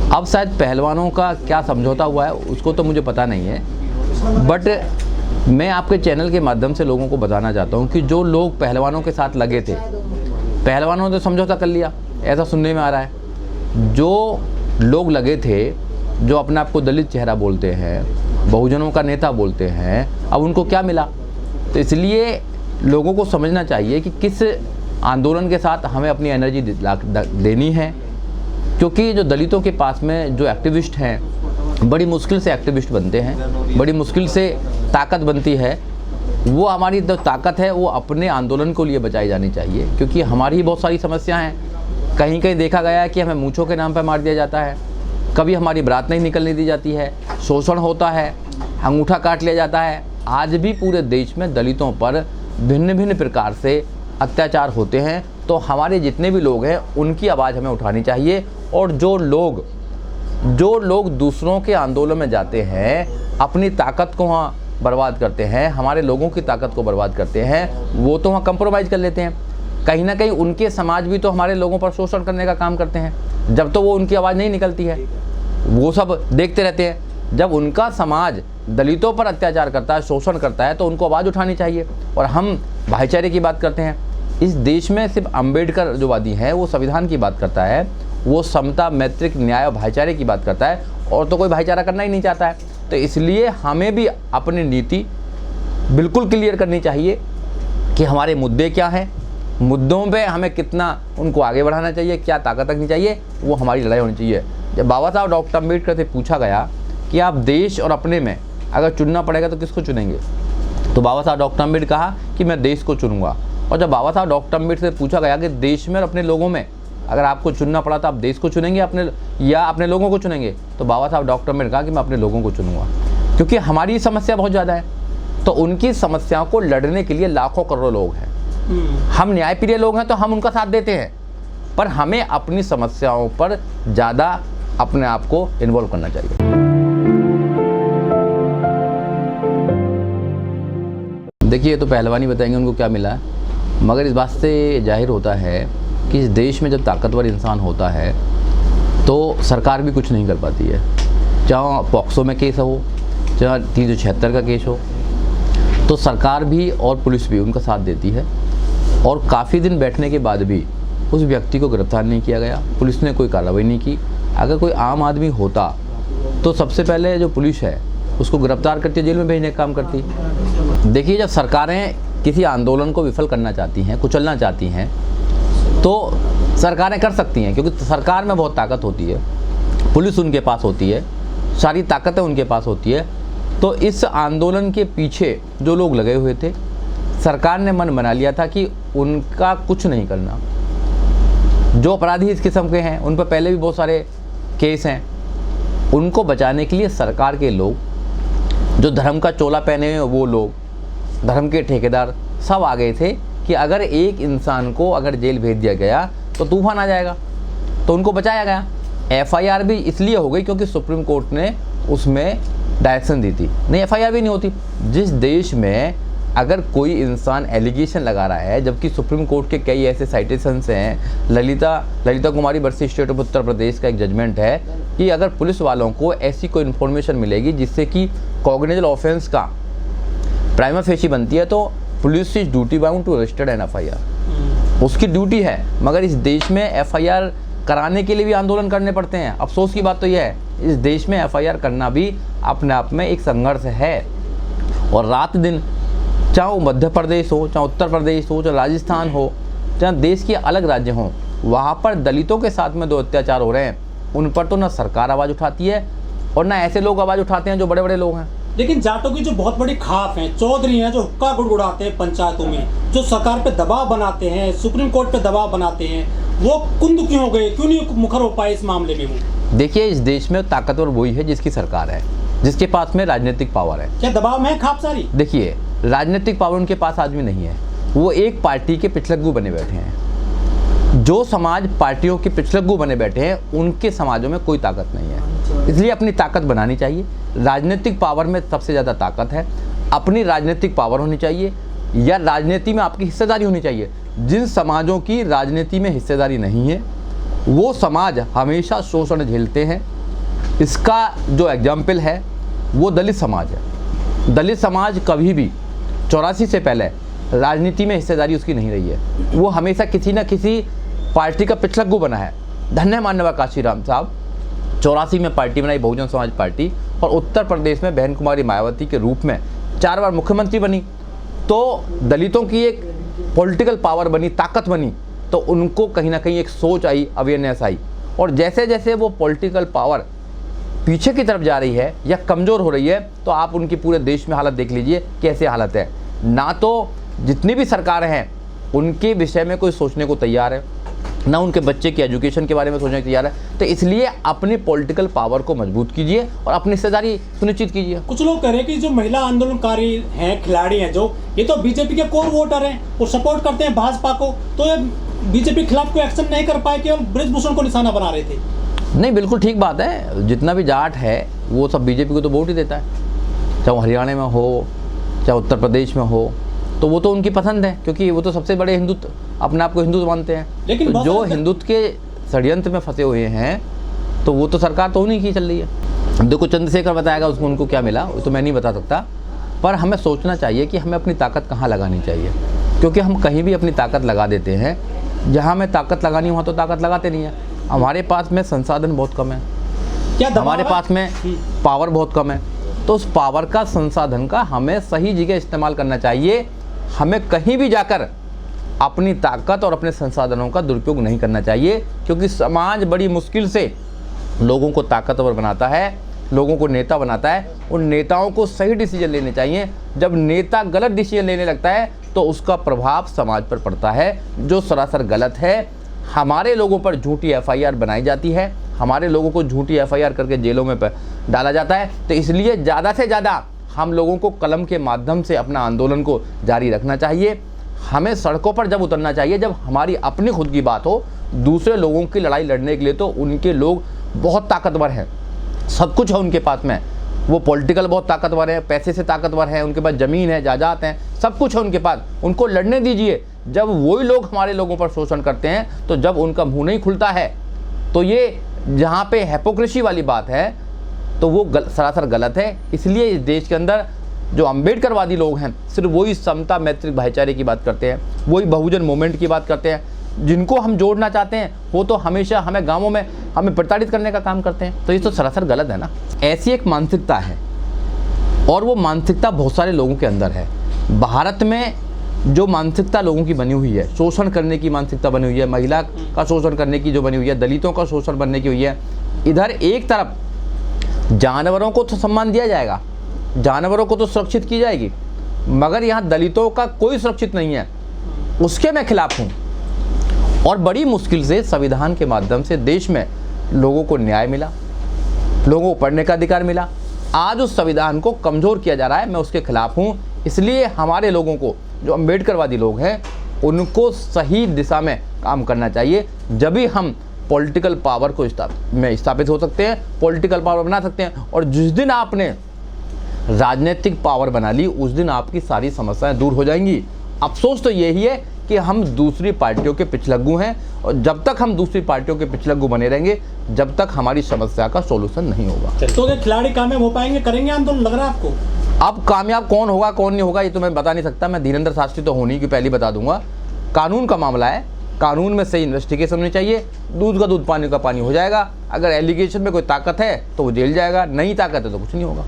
अब शायद पहलवानों का क्या समझौता हुआ है उसको तो मुझे पता नहीं है, बट मैं आपके चैनल के माध्यम से लोगों को बताना चाहता हूँ कि जो लोग पहलवानों के साथ लगे थे, पहलवानों ने समझौता कर लिया, ऐसा सुनने में आ रहा है। जो लोग लगे थे, जो अपने आप को दलित चेहरा बोलते हैं, बहुजनों का नेता बोलते हैं, अब उनको क्या मिला? तो इसलिए लोगों को समझना चाहिए कि किस आंदोलन के साथ हमें अपनी एनर्जी देनी है, क्योंकि जो दलितों के पास में जो एक्टिविस्ट हैं, बड़ी मुश्किल से एक्टिविस्ट बनते हैं, बड़ी मुश्किल से ताकत बनती है। वो हमारी जो ताकत है वो अपने आंदोलन को लिए बचाई जानी चाहिए, क्योंकि हमारी बहुत सारी समस्या हैं। कहीं कहीं देखा गया है कि हमें मूँछों के नाम पर मार दिया जाता है, कभी हमारी बारात नहीं निकलने दी जाती है, शोषण होता है, अंगूठा काट लिया जाता है। आज भी पूरे देश में दलितों पर भिन्न भिन्न प्रकार से अत्याचार होते हैं। तो हमारे जितने भी लोग हैं उनकी आवाज़ हमें उठानी चाहिए, और जो लोग दूसरों के आंदोलन में जाते हैं, अपनी ताकत को वहाँ बर्बाद करते हैं, हमारे लोगों की ताकत को बर्बाद करते हैं, वो तो वहाँ कंप्रोमाइज़ कर लेते हैं। कहीं ना कहीं उनके समाज भी तो हमारे लोगों पर शोषण करने का काम करते हैं। जब तो वो उनकी आवाज़ नहीं निकलती है, वो सब देखते रहते हैं। जब उनका समाज दलितों पर अत्याचार करता है, शोषण करता है, तो उनको आवाज़ उठानी चाहिए। और हम भाईचारे की बात करते हैं। इस देश में सिर्फ अंबेडकर जो वादी है वो संविधान की बात करता है, वो समता, मैत्रिक, न्याय और भाईचारे की बात करता है, और तो कोई भाईचारा करना ही नहीं चाहता है। तो इसलिए हमें भी अपनी नीति बिल्कुल क्लियर करनी चाहिए कि हमारे मुद्दे क्या हैं, मुद्दों पे हमें कितना उनको आगे बढ़ाना चाहिए, क्या ताकत रखनी चाहिए, वो हमारी लड़ाई होनी चाहिए। जब बाबा साहब डॉक्टर अम्बेडकर से पूछा गया कि आप देश और अपने में अगर चुनना पड़ेगा तो किसको चुनेंगे, तो बाबा साहब डॉक्टर अम्बेडकर कहा कि मैं देश को चुनूंगा। और जब बाबा साहब डॉक्टर अम्बेडकर से पूछा गया कि देश में और अपने लोगों में अगर आपको चुनना पड़ा तो आप देश को चुनेंगे अपने लोगों को चुनेंगे, तो बाबा साहब डॉक्टर अम्बेडकर कहा कि मैं अपने लोगों को चुनूंगा, क्योंकि हमारी समस्या बहुत ज़्यादा है। तो उनकी समस्याओं को लड़ने के लिए लाखों करोड़ों लोग हैं। हम न्यायप्रिय लोग हैं तो हम उनका साथ देते हैं, पर हमें अपनी समस्याओं पर ज़्यादा अपने आप को इन्वॉल्व करना चाहिए। देखिए, तो पहलवानी बताएंगे उनको क्या मिला, मगर इस बात से जाहिर होता है कि इस देश में जब ताकतवर इंसान होता है तो सरकार भी कुछ नहीं कर पाती है। चाहे पॉक्सो में केस हो, चाहे 376 का केस हो, तो सरकार भी और पुलिस भी उनका साथ देती है। और काफ़ी दिन बैठने के बाद भी उस व्यक्ति को गिरफ्तार नहीं किया गया, पुलिस ने कोई कार्रवाई नहीं की। अगर कोई आम आदमी होता तो सबसे पहले जो पुलिस है उसको गिरफ्तार करती, जेल में भेजने का काम करती। देखिए, जब सरकारें किसी आंदोलन को विफल करना चाहती हैं, कुचलना चाहती हैं, तो सरकारें कर सकती हैं, क्योंकि सरकार में बहुत ताकत होती है, पुलिस उनके पास होती है, सारी ताकतें उनके पास होती है। तो इस आंदोलन के पीछे जो लोग लगे हुए थे, सरकार ने मन बना लिया था कि उनका कुछ नहीं करना। जो अपराधी इस किस्म के हैं उन पर पहले भी बहुत सारे केस हैं, उनको बचाने के लिए सरकार के लोग, जो धर्म का चोला पहने हुए वो लोग, धर्म के ठेकेदार सब आ गए थे कि अगर एक इंसान को अगर जेल भेज दिया गया तो तूफान आ जाएगा, तो उनको बचाया गया। एफआईआर भी इसलिए हो गई क्योंकि सुप्रीम कोर्ट ने उसमें डायरेक्शन दी थी, नहीं एफआईआर भी नहीं होती। जिस देश में अगर कोई इंसान एलिगेशन लगा रहा है, जबकि सुप्रीम कोर्ट के कई ऐसे साइटेशंस हैं, ललिता कुमारी versus state of Uttar Pradesh का एक जजमेंट है कि अगर पुलिस वालों को ऐसी कोई इन्फॉर्मेशन मिलेगी जिससे कि कॉग्निजेबल ऑफेंस का प्राइमा फेसी बनती है, तो police is duty bound to register an FIR, उसकी ड्यूटी है। मगर इस देश में एफआईआर कराने के लिए भी आंदोलन करने पड़ते हैं। अफसोस की बात तो यह है, इस देश में एफआईआर करना भी अपने आप में एक संघर्ष है। और रात दिन, चाहे वो मध्य प्रदेश हो, चाहे उत्तर प्रदेश हो, चाहे राजस्थान हो, चाहे देश के अलग राज्य हों, वहाँ पर दलितों के साथ में जो अत्याचार हो रहे हैं उन पर तो ना सरकार आवाज़ उठाती है और ना ऐसे लोग आवाज़ उठाते हैं जो बड़े बड़े लोग हैं। लेकिन जाटों की जो बहुत बड़ी खाप है, चौधरी हैं जो हुक्का गुड़गुड़ाते हैं पंचायतों में, जो सरकार पे दबाव बनाते हैं, सुप्रीम कोर्ट पे दबाव बनाते हैं, वो कुंद क्यों हो गए, क्यों नहीं मुखर हो पाए इस मामले में? वो देखिए, इस देश में ताकतवर वही है जिसकी सरकार है, जिसके पास में राजनीतिक पावर है। क्या दबाव में है खाप सारी? देखिए, राजनीतिक पावर उनके पास आदमी नहीं है, वो एक पार्टी के पिछलग्गू बने बैठे हैं। जो समाज पार्टियों के पिछलग्गू बने बैठे हैं उनके समाजों में कोई ताकत नहीं है, इसलिए अपनी ताकत बनानी चाहिए। राजनीतिक पावर में सबसे ज़्यादा ताकत है, अपनी राजनीतिक पावर होनी चाहिए या राजनीति में आपकी हिस्सेदारी होनी चाहिए। जिन समाजों की राजनीति में हिस्सेदारी नहीं है वो समाज हमेशा शोषण झेलते हैं, इसका जो एग्जाम्पल है वो दलित समाज है। दलित समाज कभी भी 84 से पहले राजनीति में हिस्सेदारी उसकी नहीं रही है। वो हमेशा किसी न किसी पार्टी का पिछलग्गू बना है। धन्य माननीय काशीराम साहब 84 में पार्टी बनाई, बहुजन समाज पार्टी, और उत्तर प्रदेश में बहन कुमारी मायावती के रूप में 4 बार मुख्यमंत्री बनी। तो दलितों की एक पॉलिटिकल पावर बनी, ताकत बनी, तो उनको कहीं ना कहीं एक सोच आई, अवेयरनेस आई। और जैसे जैसे वो पॉलिटिकल पावर पीछे की तरफ जा रही है या कमज़ोर हो रही है, तो आप उनकी पूरे देश में हालत देख लीजिए कैसे हालत है। ना तो जितनी भी सरकारें हैं उनके विषय में कोई सोचने को तैयार है, ना उनके बच्चे की एजुकेशन के बारे में सोचने को तैयार है। तो इसलिए अपनी पॉलिटिकल पावर को मजबूत कीजिए और अपनी हिस्सेदारी सुनिश्चित कीजिए। कुछ लोग कह रहे हैं कि जो महिला आंदोलनकारी हैं, खिलाड़ी हैं, जो ये तो बीजेपी के कोर वोटर हैं और सपोर्ट करते हैं भाजपा को, तो ये बीजेपी के खिलाफ कोई एक्शन नहीं कर पाए, केवल बृजभूषण को निशाना बना रहे थे। नहीं, बिल्कुल ठीक बात है। जितना भी जाट है वो सब बीजेपी को तो वोट ही देता है, चाहे वो हरियाणा में हो, चाहे उत्तर प्रदेश में हो, तो वो तो उनकी पसंद है, क्योंकि वो तो सबसे बड़े हिंदुत्व, अपने आप को हिंदू मानते हैं। लेकिन तो जो हिंदुत्व के षड्यंत्र में फंसे हुए हैं, तो वो तो सरकार तो उन्हीं की चल रही है। देखो, चंद्रशेखर बताएगा उसको उनको क्या मिला, वो तो मैं नहीं बता सकता, पर हमें सोचना चाहिए कि हमें अपनी ताकत कहाँ लगानी चाहिए, क्योंकि हम कहीं भी अपनी ताकत लगा देते हैं। जहाँ हमें ताकत लगानी वहाँ तो ताकत लगाते नहीं है। हमारे पास में संसाधन बहुत कम है, क्या हमारे पास में पावर बहुत कम है, तो उस पावर का, संसाधन का हमें सही जगह इस्तेमाल करना चाहिए। हमें कहीं भी जाकर अपनी ताकत और अपने संसाधनों का दुरुपयोग नहीं करना चाहिए, क्योंकि समाज बड़ी मुश्किल से लोगों को ताकतवर बनाता है, लोगों को नेता बनाता है। उन नेताओं को सही डिसीजन लेने चाहिए। जब नेता गलत डिसीजन लेने लगता है तो उसका प्रभाव समाज पर पड़ता है, जो सरासर गलत है। हमारे लोगों पर झूठी FIR बनाई जाती है, हमारे लोगों को झूठी FIR करके जेलों में डाला जाता है। तो इसलिए ज़्यादा से ज़्यादा हम लोगों को कलम के माध्यम से अपना आंदोलन को जारी रखना चाहिए। हमें सड़कों पर जब उतरना चाहिए जब हमारी अपनी खुद की बात हो। दूसरे लोगों की लड़ाई लड़ने के लिए तो उनके लोग बहुत ताकतवर हैं, सब कुछ है उनके पास में। वो पॉलिटिकल बहुत ताकतवर है, पैसे से ताकतवर है, उनके पास ज़मीन है, जायदाद हैं, सब कुछ है उनके पास। उनको लड़ने दीजिए। जब वही लोग हमारे लोगों पर शोषण करते हैं, तो जब उनका मुँह नहीं खुलता है, तो ये जहाँ पे हिपोक्रेसी वाली बात है, तो वो सरासर गलत है। इसलिए इस देश के अंदर जो अम्बेडकरवादी लोग हैं, सिर्फ वही समता, मैत्री, भाईचारे की बात करते हैं, वही बहुजन मूवमेंट की बात करते हैं। जिनको हम जोड़ना चाहते हैं वो तो हमेशा हमें गांवों में हमें प्रताड़ित करने का काम करते हैं। तो ये तो सरासर गलत है ना। ऐसी एक मानसिकता है, और वो मानसिकता बहुत सारे लोगों के अंदर है। भारत में जो मानसिकता लोगों की बनी हुई है, शोषण करने की मानसिकता बनी हुई है, महिला का शोषण करने की जो बनी हुई है, दलितों का शोषण बनने की हुई है। इधर एक तरफ जानवरों को तो सम्मान दिया जाएगा, जानवरों को तो सुरक्षित की जाएगी, मगर यहाँ दलितों का कोई सुरक्षित नहीं है। उसके मैं खिलाफ हूँ। और बड़ी मुश्किल से संविधान के माध्यम से देश में लोगों को न्याय मिला, लोगों को पढ़ने का अधिकार मिला। आज उस संविधान को कमज़ोर किया जा रहा है, मैं उसके खिलाफ हूँ। इसलिए हमारे लोगों को, जो अम्बेडकरवादी लोग हैं, उनको सही दिशा में काम करना चाहिए। जब भी हम पॉलिटिकल पावर को स्थापित हो सकते हैं, पॉलिटिकल पावर बना सकते हैं। और जिस दिन आपने राजनीतिक पावर बना ली, उस दिन आपकी सारी समस्याएं दूर हो जाएंगी। अफसोस तो यही है कि हम दूसरी पार्टियों के पिछलग्गू हैं, और जब तक हम दूसरी पार्टियों के पिछलग्गू बने रहेंगे, जब तक हमारी समस्या का सोल्यूशन नहीं होगा। तो ये खिलाड़ी कामयाब हो पाएंगे, करेंगे आंदोलन, लग रहा है आपको? अब कामयाब कौन होगा कौन नहीं होगा ये तो मैं बता नहीं सकता। मैं धीरेन्द्र शास्त्री तो होने की पहले बता दूंगा। कानून का मामला है, कानून में सही इन्वेस्टिगेशन होनी चाहिए। दूध का दूध, पानी का पानी हो जाएगा। अगर एलिगेशन में कोई ताकत है तो वो जेल जाएगा, नहीं ताकत है तो कुछ नहीं होगा।